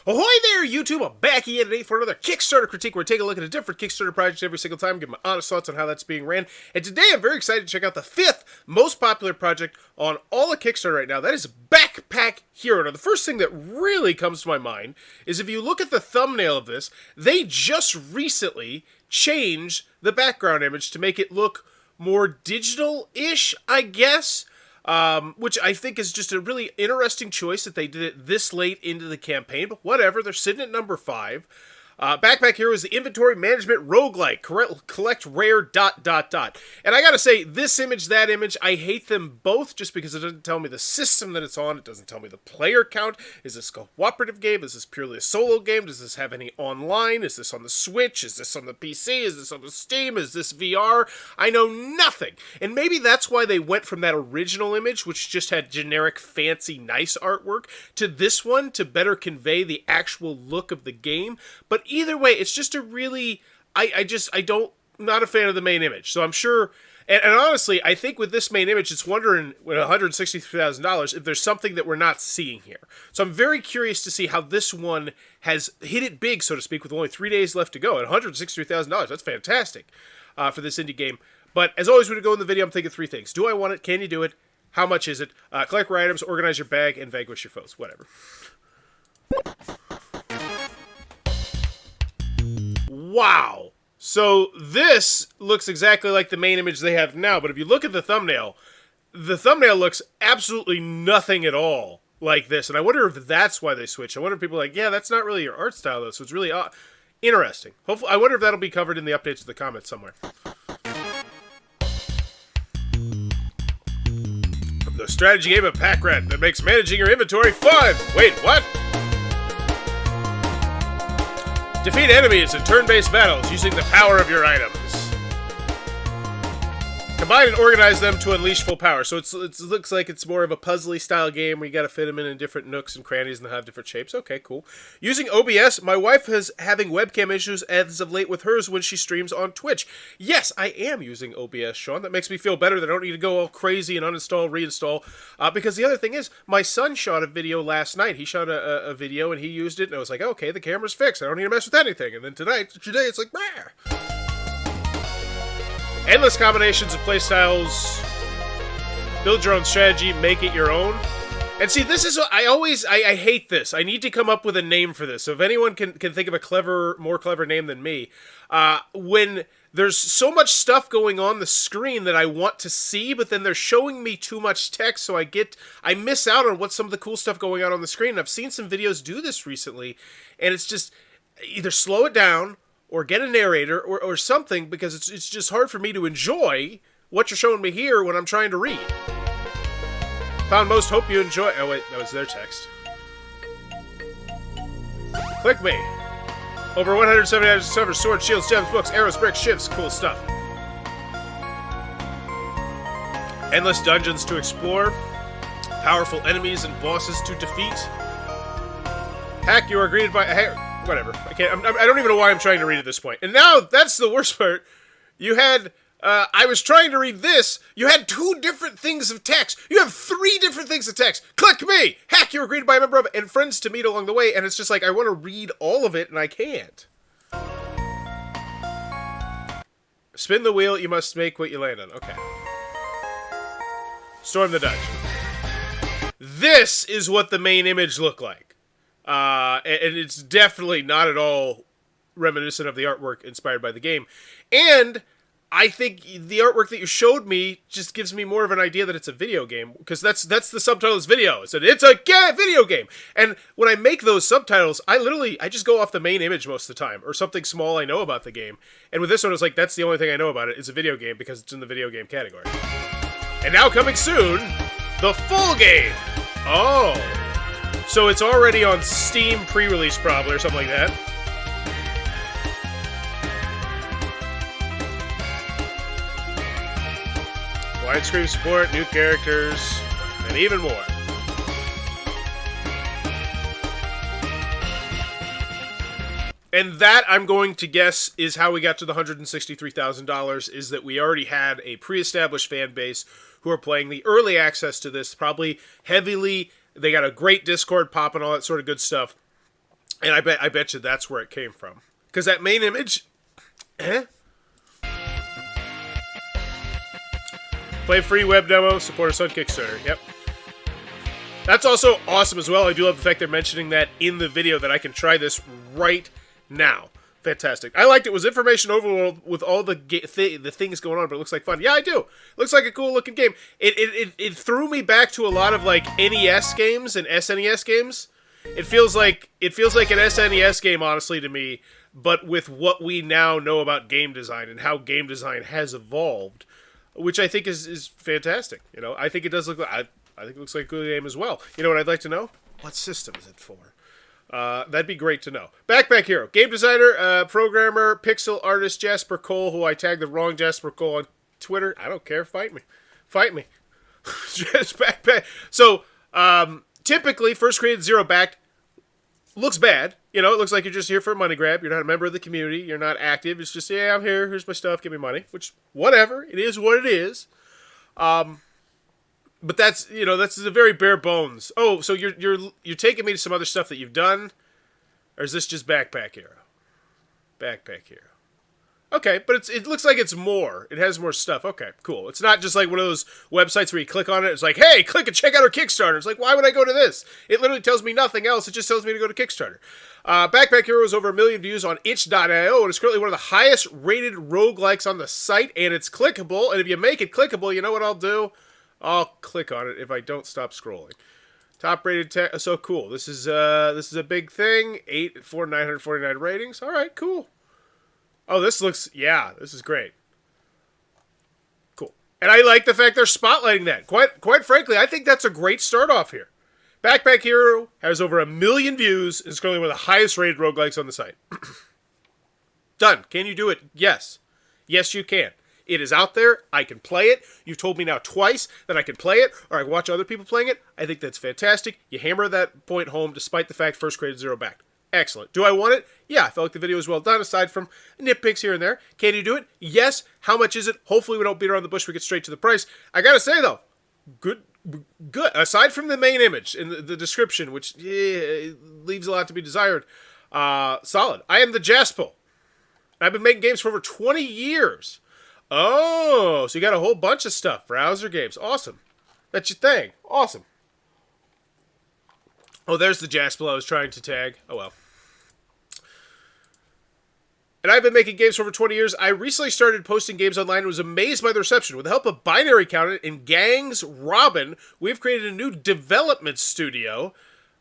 Ahoy there, YouTube! I'm back again today for another Kickstarter critique where I take a look at a different Kickstarter project every single time, give my honest thoughts on how that's being ran. And today I'm very excited to check out the 5th most popular project on all of Kickstarter right now. That is Backpack Hero. Now, the first thing that really comes to my mind is if you look at the thumbnail of this, they just recently changed the background image to make it look more digital-ish, I guess. Which I think is just a really interesting choice that they did it this late into the campaign, but whatever, they're sitting at number 5. Backpack Hero is the inventory management roguelike. Collect rare ... And I gotta say, this image, that image, I hate them both just because it doesn't tell me the system that it's on. It doesn't tell me the player count. Is this a cooperative game? Is this purely a solo game? Does this have any online? Is this on the Switch? Is this on the PC? Is this on the Steam? Is this VR? I know nothing. And maybe that's why they went from that original image, which just had generic, fancy, nice artwork, to this one to better convey the actual look of the game. But either way, it's just a really, not a fan of the main image. So I'm sure, and honestly, I think with this main image, it's wondering, with $163,000, if there's something that we're not seeing here. So I'm very curious to see how this one has hit it big, so to speak, with only 3 days left to go. At $163,000, that's fantastic for this indie game. But as always, when we go in the video, I'm thinking 3 things. Do I want it? Can you do it? How much is it? Collect rare items, organize your bag, and vanquish your foes. Whatever. Wow. So this looks exactly like the main image they have now, but if you look at the thumbnail looks absolutely nothing at all like this. And I wonder if that's why they switched. I wonder if people are like, yeah, that's not really your art style, though, so it's really interesting. Hopefully, I wonder if that'll be covered in the updates of the comments somewhere. The strategy game of packrat that makes managing your inventory fun. Wait, what? Defeat enemies in turn-based battles using the power of your items. Combine and organize them to unleash full power. So it looks like it's more of a puzzly style game where you got to fit them in different nooks and crannies and they'll have different shapes. Okay, cool. Using OBS, my wife is having webcam issues as of late with hers when she streams on Twitch. Yes, I am using OBS, Sean. That makes me feel better that I don't need to go all crazy and uninstall, reinstall. Because the other thing is, my son shot a video last night. He shot a video and he used it and I was like, okay, the camera's fixed. I don't need to mess with anything. And then today it's like, bah! Endless combinations of playstyles. Build your own strategy, make it your own. And see, this is what I hate this. I need to come up with a name for this. So if anyone can think of a more clever name than me, when there's so much stuff going on the screen that I want to see, but then they're showing me too much text, so I miss out on what's some of the cool stuff going on the screen. And I've seen some videos do this recently, and it's just either slow it down or get a narrator, or something, because it's just hard for me to enjoy what you're showing me here when I'm trying to read. Found most, hope you enjoy... Oh, wait, that was their text. Click me. Over 170 items discovered, swords, shields, gems, books, arrows, bricks, ships, cool stuff. Endless dungeons to explore. Powerful enemies and bosses to defeat. Hack, you are greeted by... Whatever. I don't even know why I'm trying to read at this point. And now, that's the worst part. You had, I was trying to read this. You had 2 different things of text. You have 3 different things of text. Click me! Hack, you were greeted by a member of, and friends to meet along the way. And it's just like, I want to read all of it, and I can't. Spin the wheel, you must make what you land on. Okay. Storm the dungeon. This is what the main image looked like. And it's definitely not at all reminiscent of the artwork inspired by the game. And I think the artwork that you showed me just gives me more of an idea that it's a video game, because that's the subtitle of this video. It's a video game. And when I make those subtitles, I just go off the main image most of the time, or something small I know about the game. And with this one, it's like, that's the only thing I know about it. It's a video game because it's in the video game category. And now coming soon, the full game. Oh. So it's already on Steam pre-release probably, or something like that. Widescreen support, new characters, and even more. And that, I'm going to guess, is how we got to the $163,000, is that we already had a pre-established fan base who are playing the early access to this, probably heavily. They got a great Discord popping, all that sort of good stuff. And I bet you that's where it came from. Because that main image, play free web demo, support us on Kickstarter. Yep. That's also awesome as well. I do love the fact they're mentioning that in the video that I can try this right now. Fantastic. I liked it. It was information overload with all the things going on, but it looks like fun. Yeah, I do. It looks like a cool looking game. It threw me back to a lot of like NES games and SNES games. It feels like an SNES game, honestly, to me, but with what we now know about game design and how game design has evolved, which I think is fantastic. You know, I think it does look like I think it looks like a good game as well. You know what I'd like to know? What system is it for? That'd be great to know. Backpack Hero, game designer, programmer, pixel artist Jasper Cole, who I tagged the wrong Jasper Cole on Twitter. I don't care. Fight me. Just backpack. So, typically, first created, zero backed. Looks bad. You know, it looks like you're just here for a money grab. You're not a member of the community. You're not active. It's just, yeah, I'm here. Here's my stuff. Give me money. Which, whatever. It is what it is. But that's, you know, that's a very bare bones. Oh, so you're taking me to some other stuff that you've done? Or is this just Backpack Hero? Backpack Hero. Okay, but it looks like it's more. It has more stuff. Okay, cool. It's not just like one of those websites where you click on it. It's like, hey, click and check out our Kickstarter. It's like, why would I go to this? It literally tells me nothing else. It just tells me to go to Kickstarter. Backpack Hero has over 1 million views on itch.io, and it's currently one of the highest rated roguelikes on the site, and it's clickable. And if you make it clickable, you know what I'll do? I'll click on it if I don't stop scrolling. Top rated tech. So cool. This is a big thing. 949 ratings. All right, cool. Oh, this is great. Cool. And I like the fact they're spotlighting that. Quite frankly, I think that's a great start off here. Backpack Hero has over 1 million views and is currently one of the highest rated roguelikes on the site. Done. Can you do it? Yes. Yes, you can. It is out there. I can play it. You've told me now twice that I can play it, or I can watch other people playing it. I think that's fantastic. You hammer that point home despite the fact first created, zero backed. Excellent. Do I want it? Yeah, I felt like the video was well done, aside from nitpicks here and there. Can you do it? Yes. How much is it? Hopefully we don't beat around the bush. We get straight to the price. I gotta say, though, good. Aside from the main image in the description, which leaves a lot to be desired, solid. I am the Jasper. I've been making games for over 20 years. Oh, so you got a whole bunch of stuff. Browser games. Awesome. That's your thing. Awesome. Oh, there's the Jasper I was trying to tag. Oh, well. And I've been making games for over 20 years. I recently started posting games online and was amazed by the reception. With the help of Binary Counter and Gangs Robin, we've created a new development studio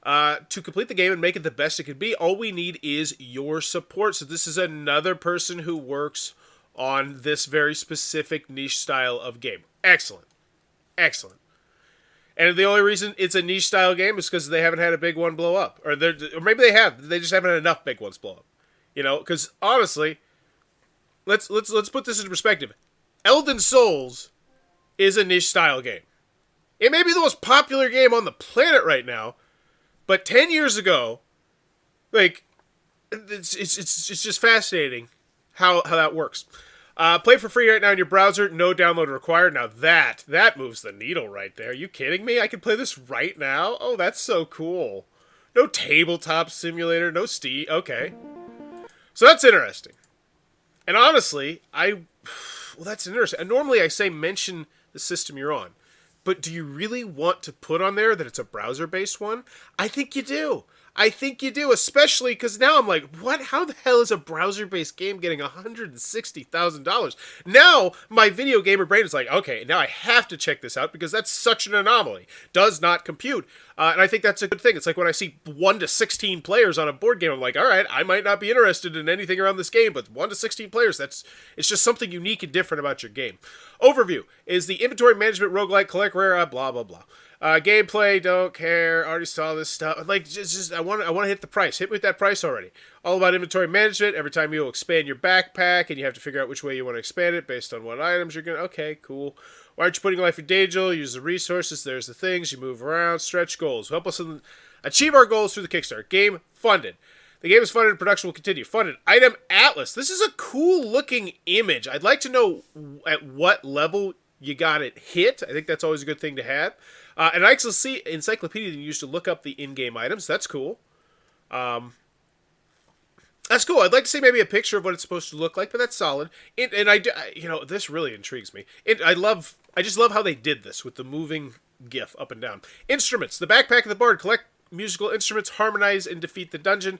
to complete the game and make it the best it could be. All we need is your support. So this is another person who works on this very specific niche style of game. Excellent. Excellent. And the only reason it's a niche style game is because they haven't had a big one blow up. Or maybe they have. They just haven't had enough big ones blow up. You know, because honestly, let's put this into perspective. Elden Souls is a niche style game. It may be the most popular game on the planet right now, but 10 years ago, like, it's just fascinating how that works. Play for free right now in your browser. No download required. Now that moves the needle right there. Are you kidding me? I can play this right now? Oh, that's so cool. No tabletop simulator. No Steam. Okay. So that's interesting. And honestly, that's interesting. And normally I say mention the system you're on. But do you really want to put on there that it's a browser-based one? I think you do. Especially because now I'm like, what? How the hell is a browser-based game getting $160,000? Now, my video gamer brain is like, okay, now I have to check this out because that's such an anomaly. Does not compute. And I think that's a good thing. It's like when I see 1 to 16 players on a board game, I'm like, all right, I might not be interested in anything around this game, but 1 to 16 players, it's just something unique and different about your game. Overview is the inventory management roguelike, collect rare, blah, blah, blah. Gameplay, don't care. Already saw this stuff. Like, just I want to hit the price. Hit me with that price already. All about inventory management. Every time you expand your backpack, and you have to figure out which way you want to expand it based on what items you're gonna. Okay, cool. Why aren't you putting life in danger? Use the resources. There's the things. You move around. Stretch goals. Help us achieve our goals through the Kickstarter. Game funded. The game is funded and production will continue. Funded. Item Atlas. This is a cool looking image. I'd like to know at what level you got it hit. I think that's always a good thing to have. And I actually see encyclopedia you used to look up the in-game items. That's cool. That's cool. I'd like to see maybe a picture of what it's supposed to look like, but that's solid. And this really intrigues me. I just love how they did this with the moving GIF up and down. Instruments. The backpack of the bard. Collect musical instruments, harmonize, and defeat the dungeon.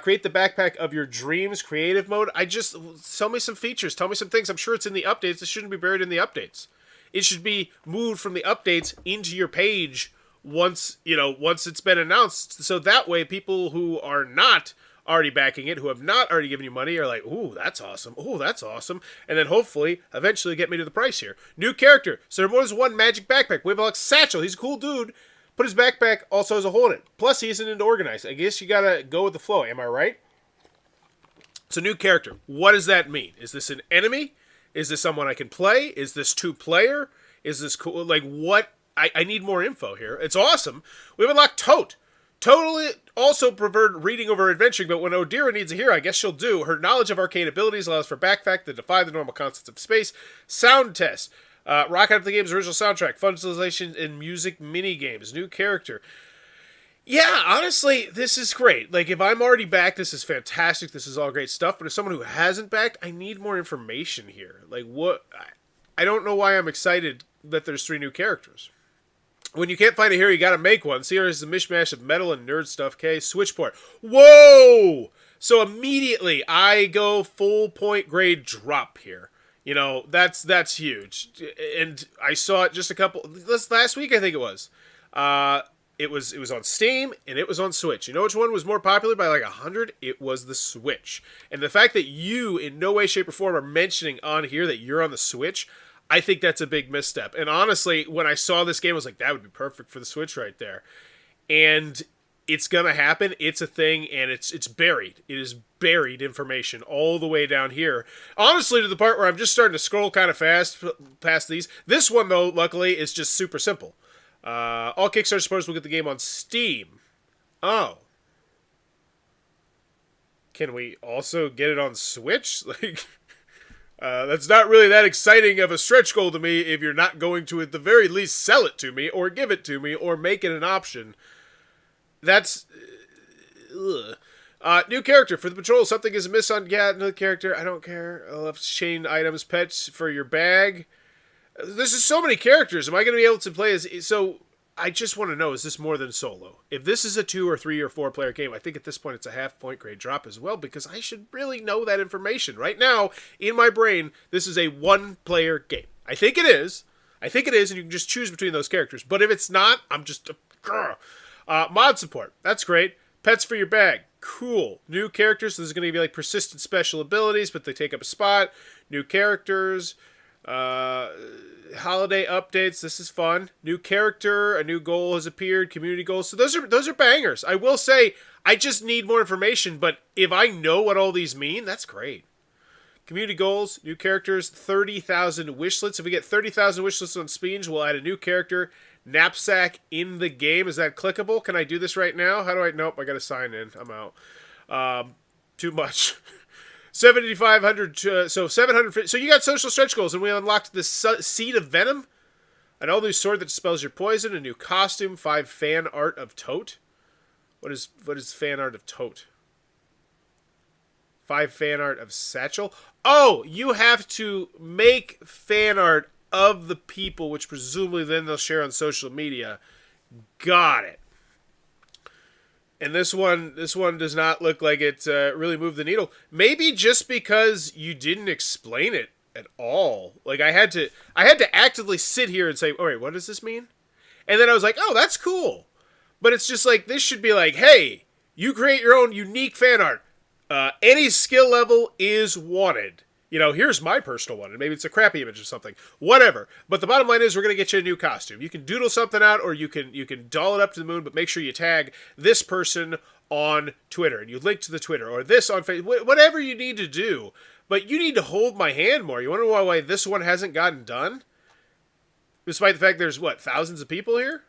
Create the backpack of your dreams. Creative mode. Tell me some features. Tell me some things. I'm sure it's in the updates. It shouldn't be buried in the updates. It should be moved from the updates into your page once it's been announced. So that way, people who are not already backing it, who have not already given you money, are like, ooh, that's awesome. Ooh, that's awesome. And then hopefully, eventually get me to the price here. New character. So there was one magic backpack. We have Alex Satchel. He's a cool dude. But his backpack also has a hole in it. Plus, he isn't into organized. I guess you gotta go with the flow. Am I right? So new character. What does that mean? Is this an enemy? Is this someone I can play? Is this 2-player? Is this cool? Like, what? I need more info here. It's awesome. We've unlocked Tote. Totally also preferred reading over adventuring, but when Odira needs a hero, I guess she'll do. Her knowledge of arcane abilities allows for backpack that defy the normal concepts of space. Sound test. Rock out of the game's original soundtrack. Fun visualization and music mini games. New character. Yeah, honestly, this is great. Like, if I'm already backed, this is fantastic. This is all great stuff. But as someone who hasn't backed, I need more information here. Like, what? I don't know why I'm excited that there's 3 new characters. When you can't find a hero, you gotta make one. See, here's a mishmash of metal and nerd stuff. Okay, Switchport. Whoa! So immediately, I go full point grade drop here. That's huge. And I saw it just last week, I think it was. It was on Steam, and it was on Switch. You know which one was more popular by like 100? It was the Switch. And the fact that you, in no way, shape, or form, are mentioning on here that you're on the Switch, I think that's a big misstep. And honestly, when I saw this game, I was like, that would be perfect for the Switch right there. And it's going to happen. It's a thing, and it's buried. It is buried information all the way down here. Honestly, to the part where I'm just starting to scroll kind of fast past these. This one, though, luckily, is just super simple. All Kickstarter supporters will get the game on Steam. Oh. Can we also get it on Switch? That's not really that exciting of a stretch goal to me if you're not going to, at the very least, sell it to me, or give it to me, or make it an option. That's... new character. For the patrol, something is amiss on... Yeah, another character. I don't care. I'll have chain items, pets for your bag. This is so many characters. Am I going to be able to play as... So, I just want to know, is this more than solo? If this is a 2 or 3 or 4 player game, I think at this point it's a half point grade drop as well, because I should really know that information. Right now, in my brain, this is a 1-player game. I think it is, and you can just choose between those characters. But if it's not, I'm just... mod support. That's great. Pets for your bag. Cool. New characters. So this is going to be like persistent special abilities, but they take up a spot. New characters. Holiday updates. This is fun. New character. A new goal has appeared. Community goals. So those are bangers. I will say, I just need more information, but if I know what all these mean, that's great. Community goals, new characters, 30,000 wishlets. If we get 30,000 wishlets on Speech, we'll add a new character. Knapsack in the game. Is that clickable? Can I do this right now? How do I... Nope, I gotta sign in. I'm out. Too much. 7,500... so 750... So you got social stretch goals, and we unlocked the Seed of Venom. An all-new sword that dispels your poison. A new costume. 5 fan art of Tote. What is fan art of Tote? 5 fan art of Satchel. Oh, you have to make fan art of the people, which presumably then they'll share on social media. Got it. And this one does not look like it really moved the needle. Maybe just because you didn't explain it at all. Like I had to actively sit here and say, all right, what does this mean? And then I was like, oh, that's cool. But it's just like, this should be like, hey, you create your own unique fan art. Any skill level is wanted. Here's my personal one, and maybe it's a crappy image or something. Whatever. But the bottom line is we're going to get you a new costume. You can doodle something out, or you can doll it up to the moon, but make sure you tag this person on Twitter, and you link to the Twitter, or this on Facebook, whatever you need to do. But you need to hold my hand more. You wonder why this one hasn't gotten done? Despite the fact there's, thousands of people here?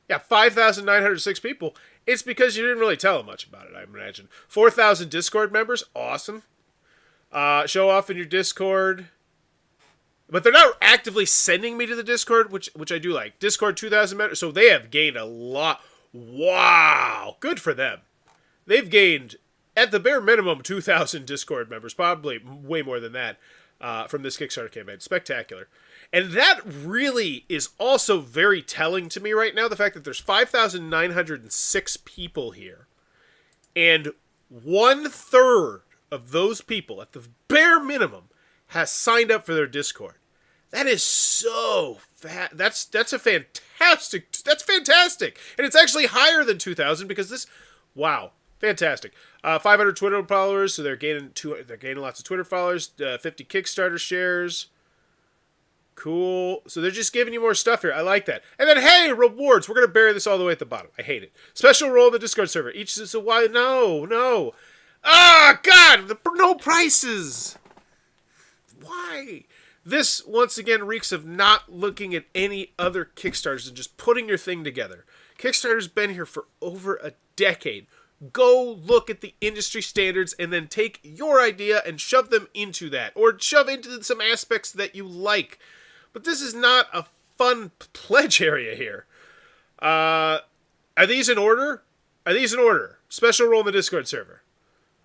Yeah, 5,906 people. It's because you didn't really tell them much about it, I imagine. 4,000 Discord members. Awesome. Show off in your Discord. But they're not actively sending me to the Discord, which I do like. Discord 2,000 members. So they have gained a lot. Wow. Good for them. They've gained at the bare minimum, 2,000 Discord members, probably way more than that, from this Kickstarter campaign. Spectacular. And that really is also very telling to me right now, the fact that there's 5,906 people here. And 1/3 of those people, at the bare minimum, has signed up for their Discord. That is so that's a fantastic. That's fantastic, and it's actually higher than 2,000 because this. Wow, fantastic. 500 Twitter followers, so they're gaining lots of Twitter followers. 50 Kickstarter shares. Cool. So they're just giving you more stuff here. I like that. And then, hey, rewards. We're going to bury this all the way at the bottom. I hate it. Special role in the Discord server. Each is a why. No. Ah, God. No prices. Why? This, once again, reeks of not looking at any other Kickstarters and just putting your thing together. Kickstarter's been here for over a decade. Go look at the industry standards and then take your idea and shove them into that. Or shove into some aspects that you like. But this is not a fun pledge area here. Are these in order? Special role in the Discord server.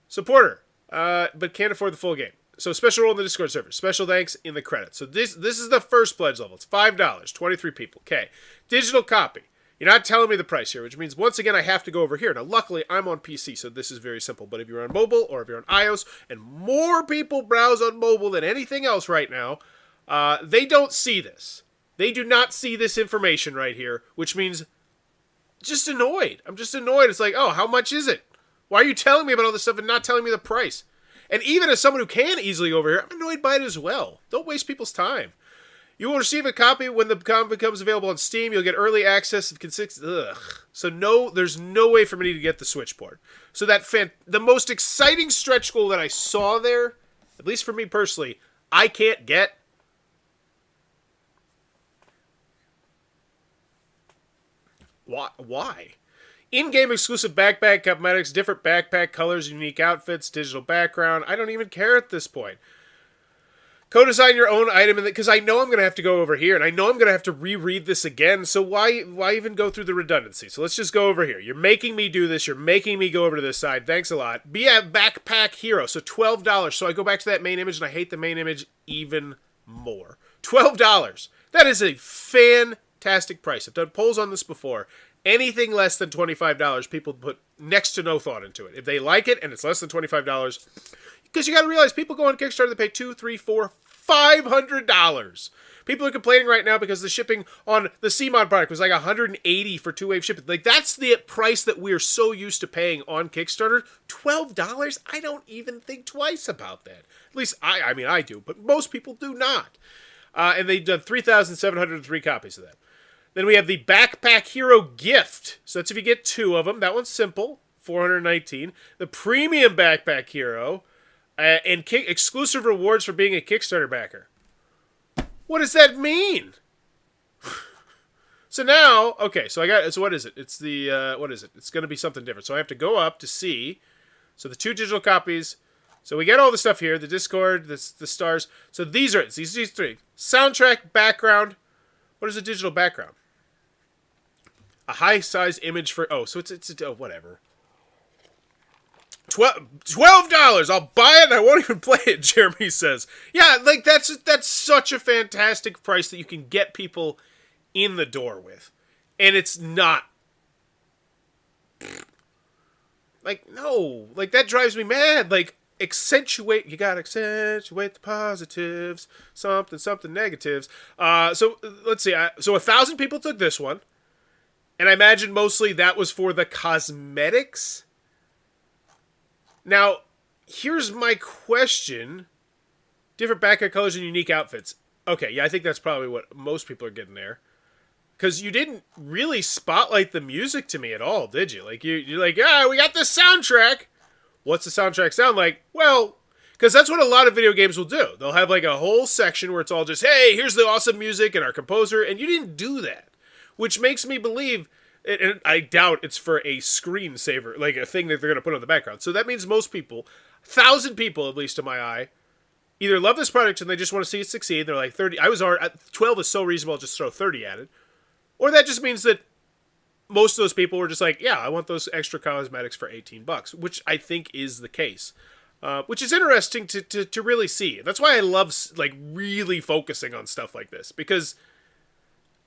Supporter, but can't afford the full game. So special role in the Discord server. Special thanks in the credits. So this is the first pledge level. It's $5. 23 people. Okay. Digital copy. You're not telling me the price here, which means, once again, I have to go over here. Now, luckily, I'm on PC, so this is very simple. But if you're on mobile or if you're on iOS, and more people browse on mobile than anything else right now, they don't see this. They do not see this information right here, which means just annoyed. I'm just annoyed. It's like, oh, how much is it? Why are you telling me about all this stuff and not telling me the price? And even as someone who can easily go over here, I'm annoyed by it as well. Don't waste people's time. You will receive a copy when the copy becomes available on Steam. You'll get early access. So there's no way for me to get the Switchboard. So the most exciting stretch goal that I saw there, at least for me personally, I can't get. Why? In-game exclusive backpack cosmetics, different backpack colors, unique outfits, digital background. I don't even care at this point. Co-design your own item, because I know I'm going to have to go over here, and I know I'm going to have to reread this again, so why even go through the redundancy? So let's just go over here. You're making me do this. You're making me go over to this side. Thanks a lot. Be a backpack hero, so $12. So I go back to that main image, and I hate the main image even more. $12. That is a fantastic price. I've done polls on this before. Anything less than $25, people put next to no thought into it. If they like it, and it's less than $25... Because you got to realize, people go on Kickstarter, they pay $200, $300, $400, $500. People are complaining right now because the shipping on the CMOD product was like $180 for two-wave shipping. Like, that's the price that we're so used to paying on Kickstarter. $12? I don't even think twice about that. At least, I mean, I do, but most people do not. And they've done 3,703 copies of that. Then we have the Backpack Hero Gift. So that's if you get two of them. That one's simple, $419. The Premium Backpack Hero... and exclusive rewards for being a Kickstarter backer. What does that mean? So now, okay, so what is it? It's the, what is it? It's going to be something different. So I have to go up to see. So the 2 digital copies. So we get all the stuff here, the Discord, the stars. So these are these 3. Soundtrack, background. What is a digital background? A high-size image for, so it's whatever. $12. I'll buy it and I won't even play it, Jeremy says. Yeah, like that's such a fantastic price that you can get people in the door with. And it's not. Like, no. Like, that drives me mad. Like, you gotta accentuate the positives. Something negatives. So, let's see. So 1,000 people took this one. And I imagine mostly that was for the cosmetics. Now, here's my question. Different background colors and unique outfits. Okay, yeah, I think that's probably what most people are getting there. Because you didn't really spotlight the music to me at all, did you? Like, you're like, we got this soundtrack. What's the soundtrack sound like? Well, because that's what a lot of video games will do. They'll have like a whole section where it's all just, hey, here's the awesome music and our composer. And you didn't do that. Which makes me believe... and I doubt it's for a screensaver, like a thing that they're going to put on the background. So that means most people, 1,000 people at least in my eye, either love this product and they just want to see it succeed. They're like 30. 12 is so reasonable, I'll just throw 30 at it. Or that just means that most of those people were just like, yeah, I want those extra cosmetics for $18, which I think is the case. Which is interesting to really see. That's why I love like really focusing on stuff like this, because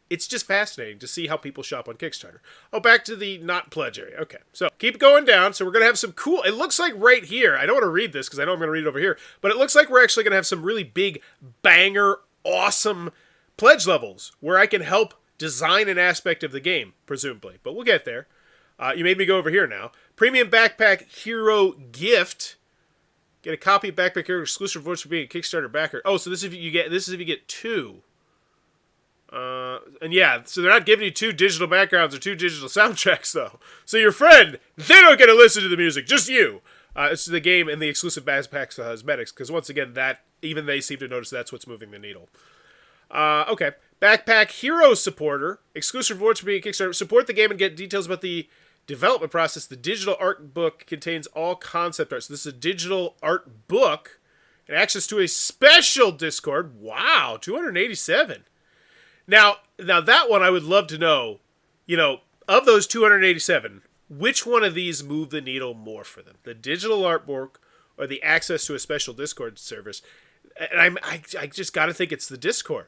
it's just fascinating to see how people shop on Kickstarter. Oh, back to the not pledge area. Okay, so keep going down. So we're going to have some cool... It looks like right here... I don't want to read this because I know I'm going to read it over here. But it looks like we're actually going to have some really big, banger, awesome pledge levels where I can help design an aspect of the game, presumably. But we'll get there. You made me go over here now. Premium Backpack Hero Gift. Get a copy of Backpack Hero exclusive voice for being a Kickstarter backer. Oh, so this is if you get two. And yeah, so they're not giving you 2 digital backgrounds or 2 digital soundtracks, though. So your friend, they don't get to listen to the music, just you. It's the game and the exclusive backpacks cosmetics, because once again, that even they seem to notice that's what's moving the needle. Okay. Backpack Hero Supporter. Exclusive rewards for being a Kickstarter. Support the game and get details about the development process. The digital art book contains all concept art. So this is a digital art book and access to a special Discord. Wow, 287. Now that one I would love to know, of those 287, which one of these moved the needle more for them? The digital artwork or the access to a special Discord service? And I just got to think it's the Discord.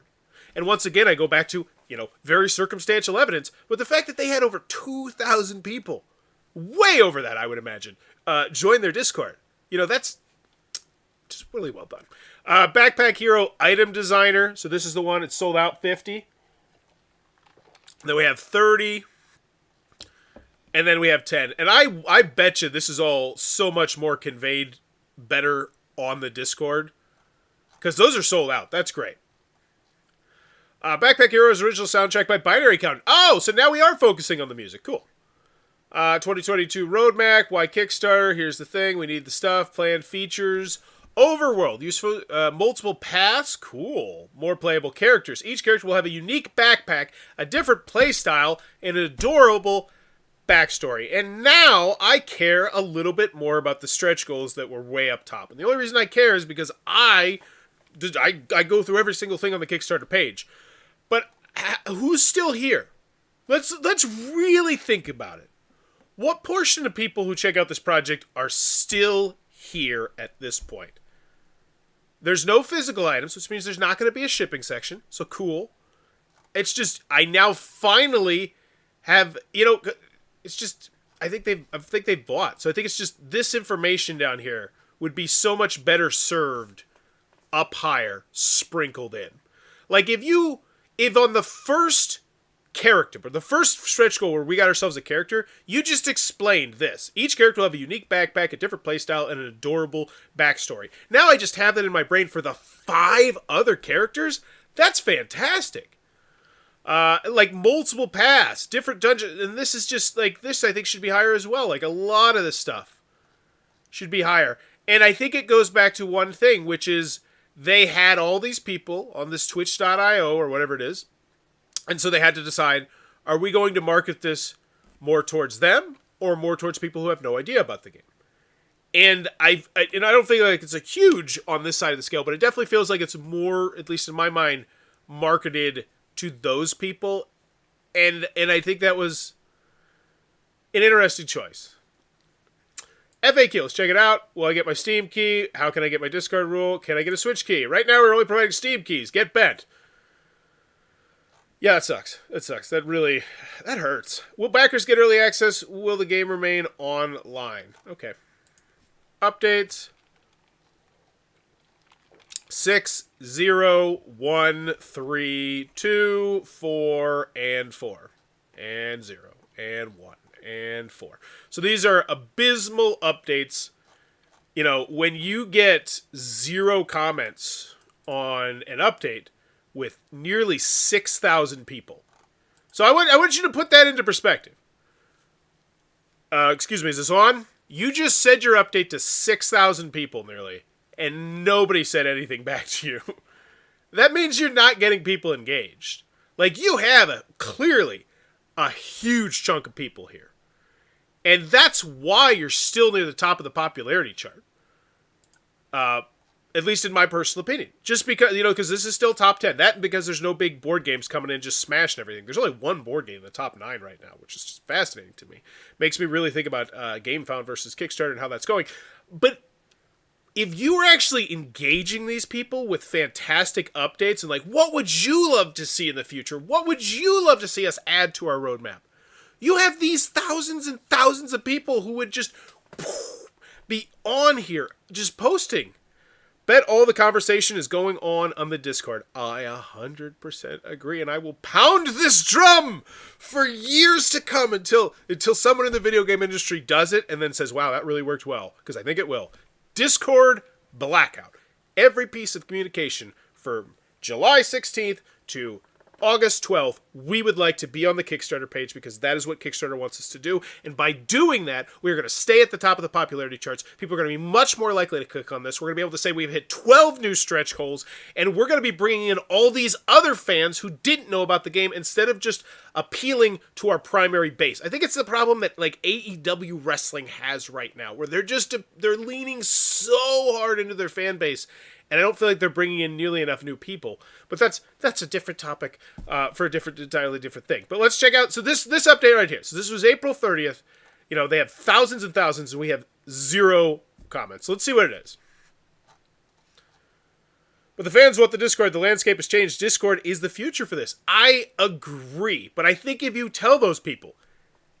And once again, I go back to, very circumstantial evidence, but the fact that they had over 2,000 people, way over that, I would imagine, join their Discord. That's just really well done. Backpack Hero Item Designer. So this is the one. It's sold out 50. Then we have 30. And then we have 10. And I bet you this is all so much more conveyed better on the Discord. Because those are sold out. That's great. Backpack Hero's original soundtrack by Binary Count. Oh, so now we are focusing on the music. Cool. 2022 Roadmap. Why Kickstarter? Here's the thing. We need the stuff. Planned features. Overworld, useful, multiple paths, cool. More playable characters. Each character will have a unique backpack, a different playstyle, and an adorable backstory. And now I care a little bit more about the stretch goals that were way up top. And the only reason I care is because I go through every single thing on the Kickstarter page. But who's still here? Let's really think about it. What portion of people who check out this project are still here at this point? There's no physical items, which means there's not going to be a shipping section. So cool. It's just I now finally have, it's just I think they've bought. So I think it's just this information down here would be so much better served up higher, sprinkled in. Like if on the first character, but the first stretch goal where we got ourselves a character, you just explained this. Each character will have a unique backpack, a different playstyle, and an adorable backstory. Now I just have that in my brain for the 5 other characters. That's fantastic. Like multiple paths, different dungeons, and this is just like this. I think should be higher as well. Like a lot of this stuff should be higher, and I think it goes back to one thing, which is they had all these people on this Twitch.io or whatever it is. And so they had to decide, are we going to market this more towards them or more towards people who have no idea about the game? And I don't think like it's a huge on this side of the scale, but it definitely feels like it's more, at least in my mind, marketed to those people. And I think that was an interesting choice. FAQ, let's check it out. Will I get my Steam key? How can I get my Discord rule? Can I get a Switch key? Right now we're only providing Steam keys. Get bent. Yeah, it sucks. It sucks. That hurts. Will backers get early access? Will the game remain online? Okay. Updates. 6, 0, 1, 3, 2, 4, and 4. And 0, and 1, and 4. So these are abysmal updates. When you get 0 comments on an update with nearly 6,000 people. So I want you to put that into perspective. Excuse me, is this on? You just said your update to 6,000 people nearly, and nobody said anything back to you. That means you're not getting people engaged. Like, you have clearly a huge chunk of people here. And that's why you're still near the top of the popularity chart. At least in my personal opinion. Just because, because this is still top 10. That and because there's no big board games coming in just smashing everything. There's only one board game in the top 9 right now, which is just fascinating to me. Makes me really think about GameFound versus Kickstarter and how that's going. But if you were actually engaging these people with fantastic updates and what would you love to see in the future? What would you love to see us add to our roadmap? You have these thousands and thousands of people who would just be on here, just posting. Bet all the conversation is going on the Discord. I 100% agree, and I will pound this drum for years to come until someone in the video game industry does it and then says, wow, that really worked well, because I think it will. Discord blackout. Every piece of communication from July 16th to August 12th, we would like to be on the Kickstarter page because that is what Kickstarter wants us to do. And by doing that, we're going to stay at the top of the popularity charts. People are going to be much more likely to click on this. We're going to be able to say we've hit 12 new stretch goals, and we're going to be bringing in all these other fans who didn't know about the game instead of just appealing to our primary base. I think it's the problem that AEW wrestling has right now, where they're leaning so hard into their fan base. And I don't feel like they're bringing in nearly enough new people. But that's a different topic for a entirely different thing. But let's check out. So this update right here. So this was April 30th. They have thousands and thousands, and we have 0 comments. So let's see what it is. But the fans want the Discord. The landscape has changed. Discord is the future for this. I agree. But I think if you tell those people,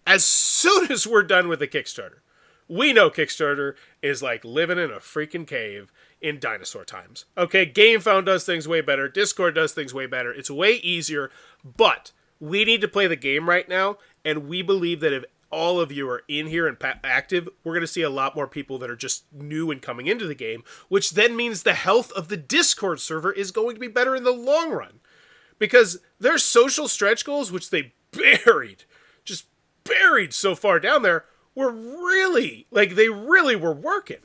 as soon as we're done with the Kickstarter, we know Kickstarter is like living in a freaking cave in dinosaur times. Okay, GameFound does things way better. Discord does things way better. It's way easier, but we need to play the game right now, and we believe that if all of you are in here and active, we're going to see a lot more people that are just new and coming into the game, which then means the health of the Discord server is going to be better in the long run. Because their social stretch goals, which they just buried so far down there, were really, they really were working.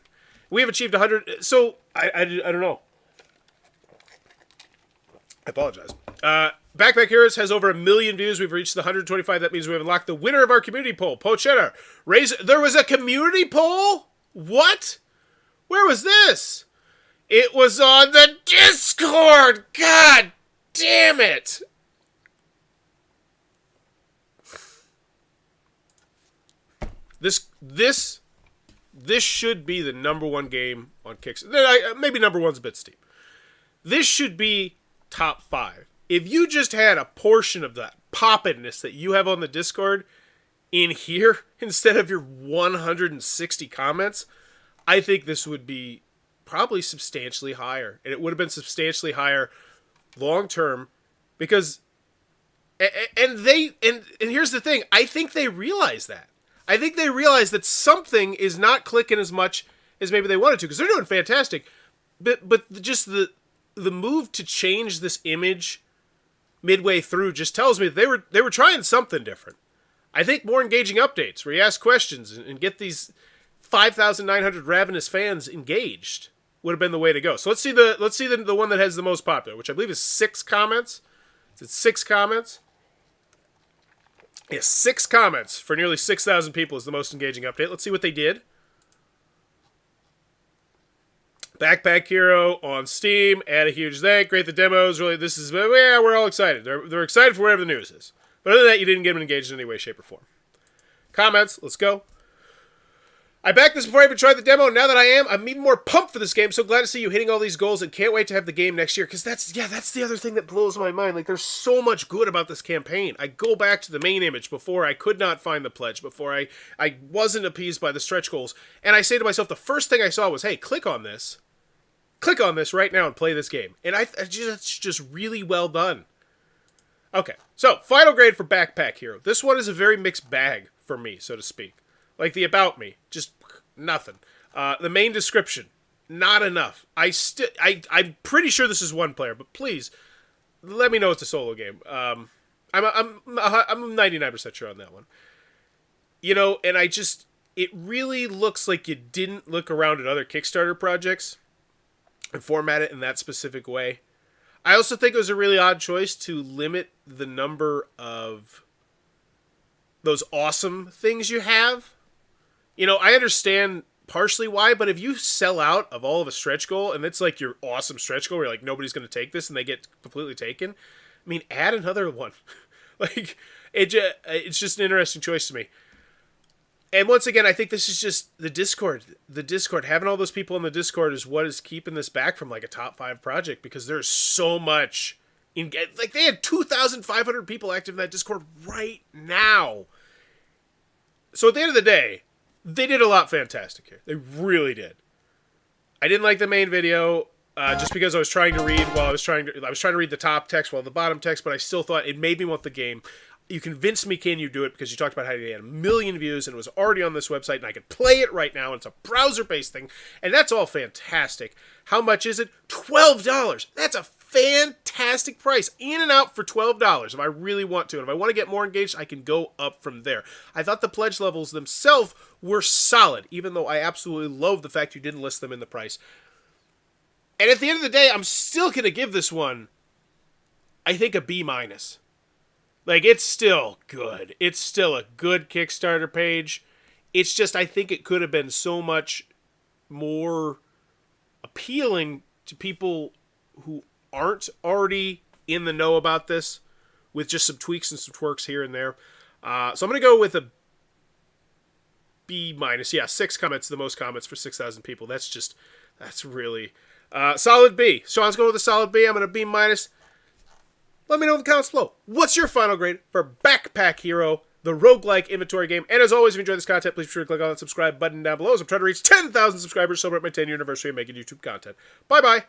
We have achieved 100. So, I don't know. I apologize. Backpack Heroes has over 1 million views. We've reached the 125. That means we have unlocked the winner of our community poll. Pocheddar. There was a community poll? What? Where was this? It was on the Discord. God damn it. This should be the number 1 game on Kickstarter. Maybe number 1's a bit steep. This should be top 5. If you just had a portion of that poppiness that you have on the Discord in here instead of your 160 comments, I think this would be probably substantially higher. And it would have been substantially higher long term because and here's the thing, I think they realize that. I think they realize that something is not clicking as much as maybe they wanted to, because they're doing fantastic. But just the move to change this image midway through just tells me that they were trying something different. I think more engaging updates where you ask questions and get these 5,900 ravenous fans engaged would have been the way to go. So let's see the one that has the most popular, which I believe is 6 comments. It's 6 comments. Yes, 6 comments for nearly 6,000 people is the most engaging update. Let's see what they did. Backpack Hero on Steam. Add a huge thank. Great, the demos. Really, we're all excited. They're excited for whatever the news is. But other than that, you didn't get them engaged in any way, shape, or form. Comments. Let's go. I backed this before I even tried the demo, and now that I'm even more pumped for this game. So glad to see you hitting all these goals, and can't wait to have the game next year. Because that's the other thing that blows my mind. There's so much good about this campaign. I go back to the main image before I could not find the pledge, before I wasn't appeased by the stretch goals, and I say to myself, the first thing I saw was, hey, click on this right now and play this game. And it's just really well done. Okay, so final grade for Backpack Hero. This one is a very mixed bag for me, so to speak. Like the about me, just nothing. The main description, not enough. I'm pretty sure this is one player, but please let me know it's a solo game. I'm 99% sure on that one. And it really looks like you didn't look around at other Kickstarter projects and format it in that specific way. I also think it was a really odd choice to limit the number of those awesome things you have. I understand partially why, but if you sell out of all of a stretch goal, and it's like your awesome stretch goal where you're like, nobody's going to take this, and they get completely taken, I mean, add another one. Like, it's just an interesting choice to me. And once again, I think this is just the Discord. The Discord, having all those people in the Discord is what is keeping this back from like a top 5 project, because there's so much. Like, they had 2,500 people active in that Discord right now. So at the end of the day, they did a lot fantastic here. They really did. I didn't like the main video just because I was trying to read while I was trying to read the top text while the bottom text, but I still thought it made me want the game. You convinced me, can you do it? Because you talked about how you had 1 million views and it was already on this website and I could play it right now. And it's a browser-based thing. And that's all fantastic. How much is it? $12. That's a fantastic price. In and out for $12 if I really want to. And if I want to get more engaged, I can go up from there. I thought the pledge levels themselves were solid, even though I absolutely love the fact you didn't list them in the price. And at the end of the day, I'm still going to give this one, I think, a B-. Like, it's still good. It's still a good Kickstarter page. It's just, I think it could have been so much more appealing to people who aren't already in the know about this, with just some tweaks and some twerks here and there. So I'm going to go with a B-. Yeah, 6 comments, the most comments for 6,000 people. That's really solid B. Sean's going with a solid B. I'm going to B-. Let me know in the comments below. What's your final grade for Backpack Hero, the roguelike inventory game? And as always, if you enjoyed this content, please be sure to click on that subscribe button down below, as I'm trying to reach 10,000 subscribers, celebrate my 10-year anniversary of making YouTube content. Bye-bye.